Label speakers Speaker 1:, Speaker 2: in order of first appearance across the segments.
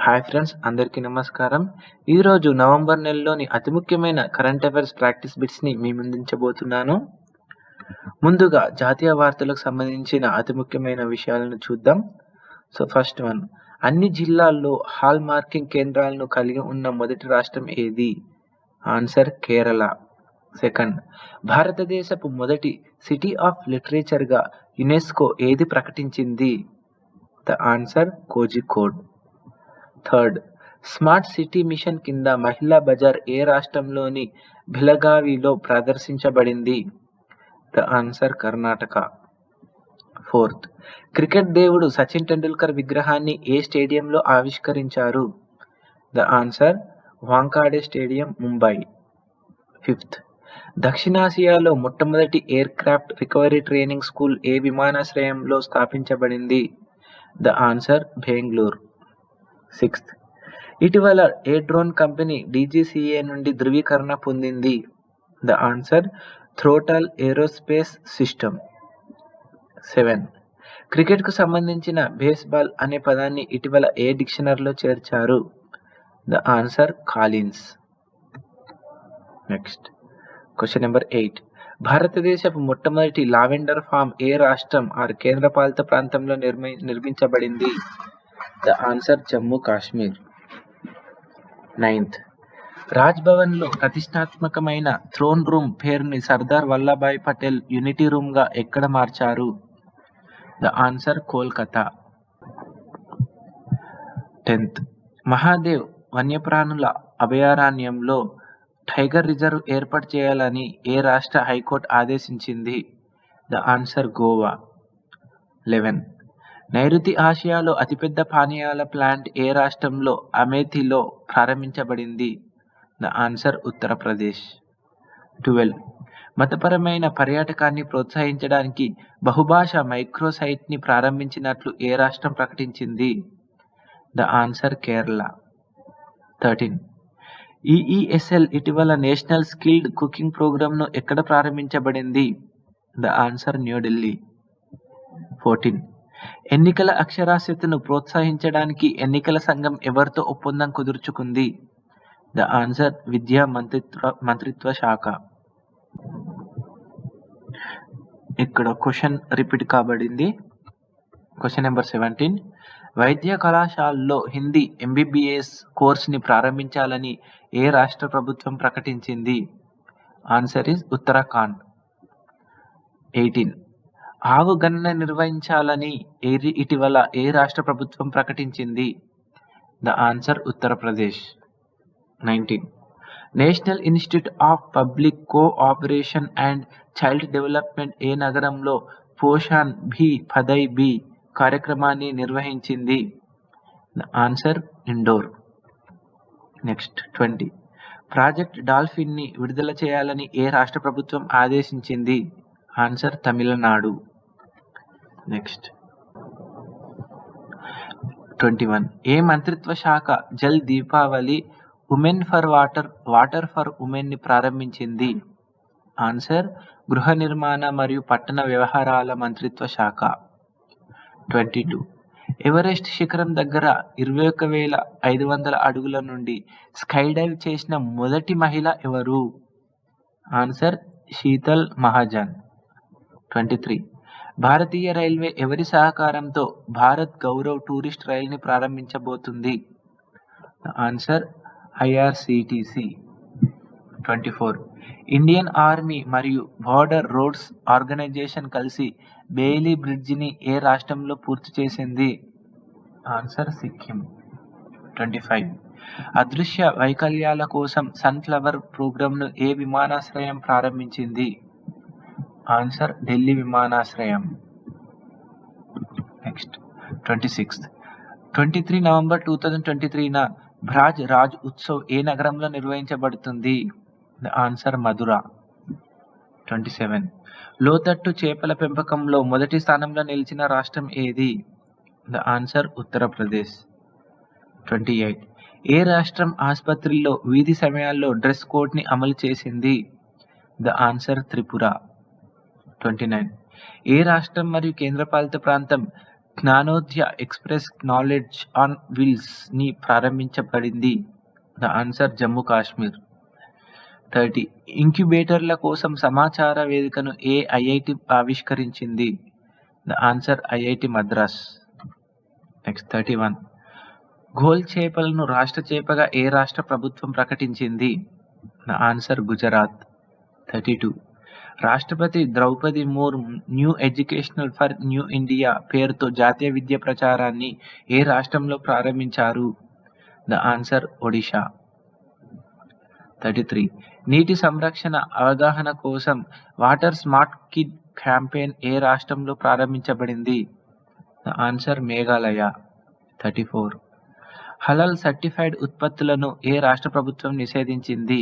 Speaker 1: Hi friends, అందరికీ నమస్కారం. ఈరోజు నవంబర్ నెలలోని అతి ముఖ్యమైన కరెంట్ అఫైర్స్ ప్రాక్టీస్ బిట్స్ని మీ ముందుంచబోతున్నాను. ముందుగా జాతీయ వార్తలకు సంబంధించిన అతి ముఖ్యమైన విషయాలను చూద్దాం. ఫస్ట్ వన్, అన్ని జిల్లాల్లో హాల్ మార్కింగ్ కేంద్రాలను కలిగి ఉన్న మొదటి రాష్ట్రం ఏది? ఆన్సర్ కేరళ. సెకండ్, భారతదేశపు మొదటి సిటీ ఆఫ్ లిటరేచర్గా యునెస్కో ఏది ప్రకటించింది? The answer Kozhikode. Third, smart city mission కింద మహిళా బజార్ ఏ రాష్ట్రంలోని బెళగావిలో ప్రదర్శించబడింది? The answer Karnataka. Fourth, cricket దేవుడు సచిన్ టెండూల్కర్ విగ్రహాన్ని ఏ స్టేడియంలో ఆవిష్కరించారు? The answer Wankhede stadium, Mumbai. Fifth, దక్షిణాసియాలో మొట్టమొదటి aircraft recovery training school ఏ విమానాశ్రయంలో స్థాపించబడింది? The answer Bengaluru. సిక్స్త్, ఇటీవల ఏ డ్రోన్ కంపెనీ డీజీసీఏ నుండి ధృవీకరణ పొందింది? The answer throttle aerospace system. 7, క్రికెట్కు సంబంధించిన బేస్బాల్ అనే పదాన్ని ఇటీవల ఏ డిక్షనరీలో చేర్చారు? The answer Collins. Next question number 8, భారతదేశపు మొట్టమొదటి లావెండర్ ఫామ్ ఏ రాష్ట్రం కేంద్రపాలిత ప్రాంతంలో నిర్మించబడింది? The answer Jammu Kashmir. 9th, Raj భవన్లో ప్రతిష్టాత్మకమైన థ్రోన్ రూమ్ పేరుని సర్దార్ వల్లభాయ్ పటేల్ యూనిటీ రూమ్గా ఎక్కడ మార్చారు? The answer Kolkata. 10th, Mahadev వన్యప్రాణుల అభయారణ్యంలో టైగర్ రిజర్వ్ ఏర్పాటు చేయాలని ఏ రాష్ట్ర హైకోర్టు ఆదేశించింది? The answer Goa. 11, నైరుతి ఆసియాలో అతిపెద్ద పానీయాల ప్లాంట్ ఏ రాష్ట్రంలో అమేథీలో ప్రారంభించబడింది? The answer Uttar Pradesh. 12, మతపరమైన పర్యాటకాన్ని ప్రోత్సహించడానికి బహుభాష మైక్రోసైట్ని ప్రారంభించినట్లు ఏ రాష్ట్రం ప్రకటించింది? The answer Kerala. 13, ఈఈఎస్ఎల్ ఇటీవల నేషనల్ స్కిల్డ్ కుకింగ్ ప్రోగ్రామ్ను ఎక్కడ ప్రారంభించబడింది? The answer New Delhi. 14, ఎన్నికల అక్షరాస్యతను ప్రోత్సహించడానికి ఎన్నికల సంఘం ఎవరితో ఒప్పందం కుదుర్చుకుంది? ద ఆన్సర్ విద్యా మంత్రిత్వ శాఖ. ఇక్కడ క్వశ్చన్ రిపీట్ కాబడింది. క్వశ్చన్ నెంబర్ 17, వైద్య కళాశాలలో హిందీ ఎంబీబీఎస్ కోర్సుని ప్రారంభించాలని ఏ రాష్ట్ర ప్రభుత్వం ప్రకటించింది? Answer is Uttarakhand. 18, ఆవు గణన నిర్వహించాలని ఇటీవల ఏ రాష్ట్ర ప్రభుత్వం ప్రకటించింది? The answer Uttar Pradesh. 19, national institute of public cooperation and child development ఏ నగరంలో పోషాన్ భీ పదయ్ భీ కార్యక్రమాన్ని నిర్వహించింది? The answer Indore. Next 20, project డాల్ఫిన్ని విడుదల చేయాలని ఏ రాష్ట్ర ప్రభుత్వం ఆదేశించింది? ఆన్సర్ తమిళనాడు. నెక్స్ట్ 21, ఏ మంత్రిత్వ శాఖ Jal Deepavali women for water for women ని ప్రారంభించింది? ఆన్సర్ గృహ నిర్మాణ మరియు పట్టణ వ్యవహారాల మంత్రిత్వ శాఖ. 22, ఎవరెస్ట్ శిఖరం దగ్గర 21,500 అడుగుల నుండి స్కై డైవ్ చేసిన మొదటి మహిళ ఎవరు? ఆన్సర్ శీతల్ మహాజన్. 23, భారతీయ రైల్వే ఎవరి సహకారంతో భారత్ గౌరవ్ టూరిస్ట్ రైలుని ప్రారంభించబోతుంది? Answer IRCTC. 24, ఇండియన్ ఆర్మీ మరియు బార్డర్ రోడ్స్ ఆర్గనైజేషన్ కలిసి బెయిలీ బ్రిడ్జిని ఏ రాష్ట్రంలో పూర్తి చేసింది? ఆన్సర్ సిక్కిం. 25, అదృశ్య వైకల్యాల కోసం సన్ఫ్లవర్ ప్రోగ్రామ్ను ఏ విమానాశ్రయం ప్రారంభించింది? ఆన్సర్ ఢిల్లీ విమానాశ్రయం. నెక్స్ట్ 26, 23 నవంబర్ 2023న భ్రాజ్ రాజ్ ఉత్సవ్ ఏ నగరంలో నిర్వహించబడుతుంది? ద ఆన్సర్ మధుర. 27, లోతట్టు చేపల పెంపకంలో మొదటి స్థానంలో నిలిచిన రాష్ట్రం ఏది? The answer Uttar Pradesh. 28, ఏ రాష్ట్రం ఆసుపత్రిలో వీధి సమయాల్లో డ్రెస్ కోడ్ని అమలు చేసింది? The answer Tripura. 29, ఏ రాష్ట్రం మరియు కేంద్రపాలిత ప్రాంతం జ్ఞానోదయ ఎక్స్ప్రెస్ నాలెడ్జ్ ఆన్ వీల్స్ని ప్రారంభించబడింది? The answer Jammu Kashmir. 30. ఇంక్యుబేటర్ల కోసం సమాచార వేదికను ఏ ఐఐటి ఆవిష్కరించింది? The answer IIT Madras. Next 31. ఘోల్ చేపలను రాష్ట్ర చేపగా ఏ రాష్ట్ర ప్రభుత్వం ప్రకటించింది? The answer Gujarat. 32. రాష్ట్రపతి Droupadi Murmu new educational for new India పేరుతో జాతీయ విద్యా ప్రచారాన్ని ఏ రాష్ట్రంలో ప్రారంభించారు? The answer Odisha. 33. నీటి సంరక్షణ అవగాహన కోసం వాటర్ స్మార్ట్ కిడ్ క్యాంపెయిన్ ఏ రాష్ట్రంలో ప్రారంభించబడింది? The answer Meghalaya. 34. Halal certified ఉత్పత్తులను ఏ రాష్ట్ర ప్రభుత్వం నిషేధించింది?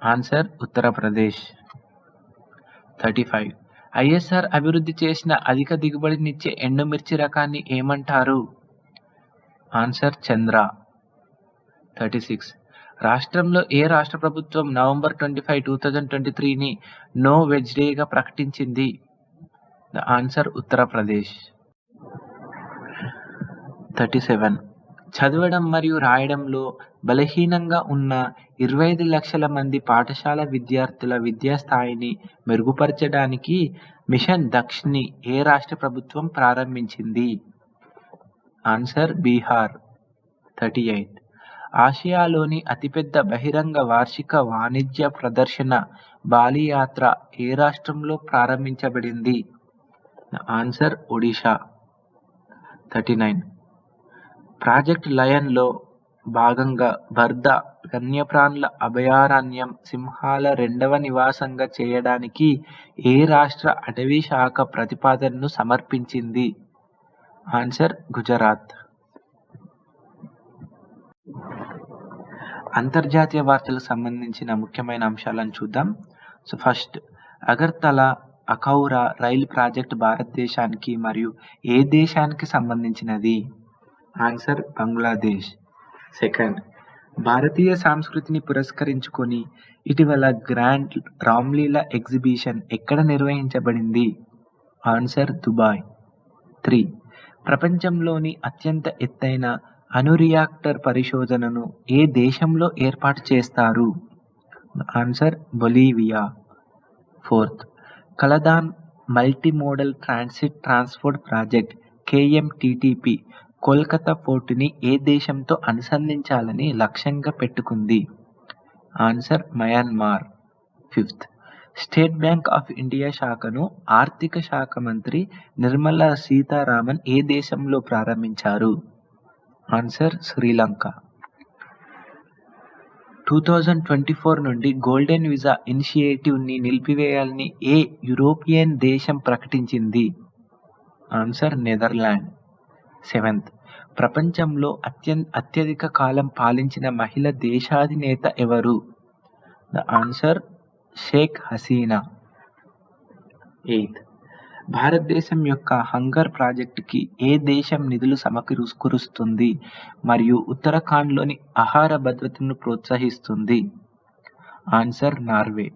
Speaker 1: ఆన్సర్ ఉత్తరప్రదేశ్. 35. ఐఎస్ఆర్ అభివృద్ధి చేసిన అధిక దిగుబడినిచ్చే ఎండుమిర్చి రకాన్ని ఏమంటారు? ఆన్సర్ చంద్ర. 36. రాష్ట్రంలో ఏ రాష్ట్ర ప్రభుత్వం నవంబర్ 25, 2023ని నో వెజ్ డేగా ప్రకటించింది? The answer Uttar Pradesh. 37. చదవడం మరియు రాయడంలో బలహీనంగా ఉన్న 25 లక్షల మంది పాఠశాల విద్యార్థుల విద్యా స్థాయిని మెరుగుపరచడానికి మిషన్ దక్షిణి ఏ రాష్ట్ర ప్రభుత్వం ప్రారంభించింది? ఆన్సర్ బీహార్. 38. ఆసియాలోని అతిపెద్ద బహిరంగ వార్షిక వాణిజ్య ప్రదర్శన బాలి యాత్ర ఏ రాష్ట్రంలో ప్రారంభించబడింది? ఆన్సర్ ఒడిషా. 39. ప్రాజెక్ట్ లయన్లో భాగంగా బర్దా వన్యప్రాణుల అభయారణ్యం సింహాల రెండవ నివాసంగా చేయడానికి ఏ రాష్ట్ర అటవీ శాఖ ప్రతిపాదనను సమర్పించింది? ఆన్సర్ గుజరాత్. అంతర్జాతీయ వార్తలకు సంబంధించిన ముఖ్యమైన అంశాలను చూద్దాం. సో ఫస్ట్, అగర్తల అఖౌరా రైలు ప్రాజెక్ట్ భారతదేశానికి మరియు ఏ దేశానికి సంబంధించినది? ఆన్సర్ బంగ్లాదేశ్. సెకండ్, భారతీయ సంస్కృతిని పురస్కరించుకొని ఇటీవల గ్రాండ్ రామ్లీలా ఎగ్జిబిషన్ ఎక్కడ నిర్వహించబడింది? Answer Dubai. 3. ప్రపంచంలోని అత్యంత ఎత్తైన అణు రియాక్టర్ పరిశోధనను ఏ దేశంలో ఏర్పాటు చేస్తారు? Answer Bolivia. 4. Kaladan multimodal transport project KMTTP Kolkata పోర్టుని ఏ దేశంతో అనుసంధించాలని లక్ష్యంగా పెట్టుకుంది? Answer Myanmar. 5. State bank of India శాఖను ఆర్థిక శాఖ మంత్రి నిర్మలా సీతారామన్ ఏ దేశంలో ప్రారంభించారు? ఆన్సర్ శ్రీలంక. 2024 నుండి గోల్డెన్ వీసా ఇనిషియేటివ్ని నిలిపివేయాలని ఏ యూరోపియన్ దేశం ప్రకటించింది? Answer Netherland. 7th, ప్రపంచంలో అత్యధిక కాలం పాలించిన మహిళ దేశాధినేత ఎవరు? The answer Sheikh Hasina. 8th, భారతదేశం యొక్క హంగర్ ప్రాజెక్టుకి ఏ దేశం నిధులు సమకూరుస్తుంది మరియు ఉత్తరాఖండ్లోని ఆహార భద్రతను ప్రోత్సహిస్తుంది? Answer Norway.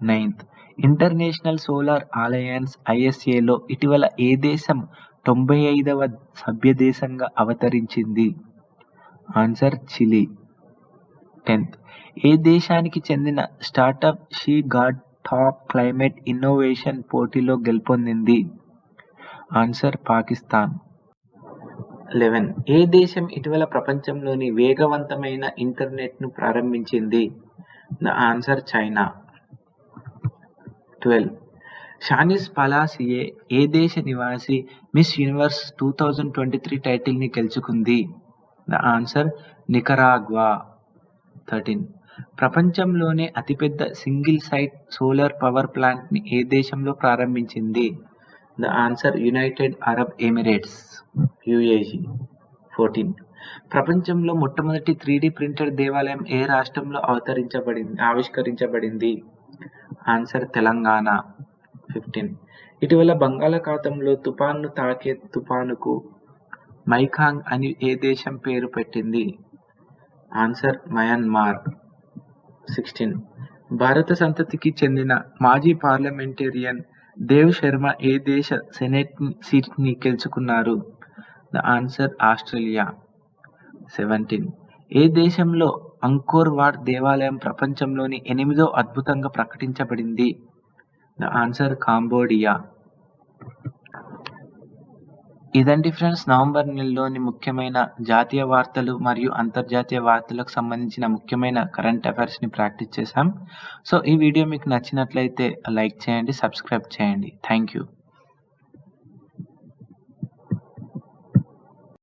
Speaker 1: 9th, international solar alliance ISAలో ఇటీవల ఏ దేశం 95వ సభ్య దేశంగా అవతరించింది? Answer Chile. 10th, ఏ దేశానికి చెందిన startup she God top climate innovation పోటీలో గెలుపొందింది? ఆన్సర్ పాకిస్తాన్. 11, ఏ దేశం ఇటీవల ప్రపంచంలోని వేగవంతమైన ఇంటర్నెట్ను ప్రారంభించింది? The answer China. 12, షానిస్ పలాసియే ఏ దేశ నివాసి మిస్ యూనివర్స్ 2023 టైటిల్ని గెలుచుకుంది? The answer Nicaragua. 13, ప్రపంచంలోనే అతిపెద్ద సింగిల్ సైట్ సోలార్ పవర్ ప్లాంట్ని ఏ దేశంలో ప్రారంభించింది? The answer United Arab Emirates UAE. 14, ప్రపంచంలో మొట్టమొదటి 3D ప్రింటర్ దేవాలయం ఏ రాష్ట్రంలో ఆవిష్కరించబడింది? ఆన్సర్ తెలంగాణ. 15, ఇటీవల బంగాళాఖాతంలో తుఫాను తాకే తుఫానుకు మైకాంగ్ అని ఏ దేశం పేరు పెట్టింది? Answer Myanmar. 16, భారత సంతతికి చెందిన మాజీ పార్లమెంటేరియన్ దేవ్ శర్మ ఏ దేశ సెనెట్ సీట్‌ని గెలుచుకున్నారు? The answer Australia. 17. ఏ దేశంలో అంకోర్ వాట్ దేవాలయం ప్రపంచంలోని 8వ అద్భుతంగా ప్రకటించబడింది? The answer Cambodia. ఇదండి ఫ్రెండ్స్, నవంబర్ నెలలోని ముఖ్యమైన జాతీయ వార్తలు మరియు అంతర్జాతీయ వార్తలకు సంబంధించిన ముఖ్యమైన కరెంట్ అఫైర్స్‌ని ప్రాక్టీస్ చేశాం. సో, ఈ వీడియో మీకు నచ్చినట్లయితే లైక్ చేయండి, సబ్స్క్రైబ్ చేయండి. Thank you.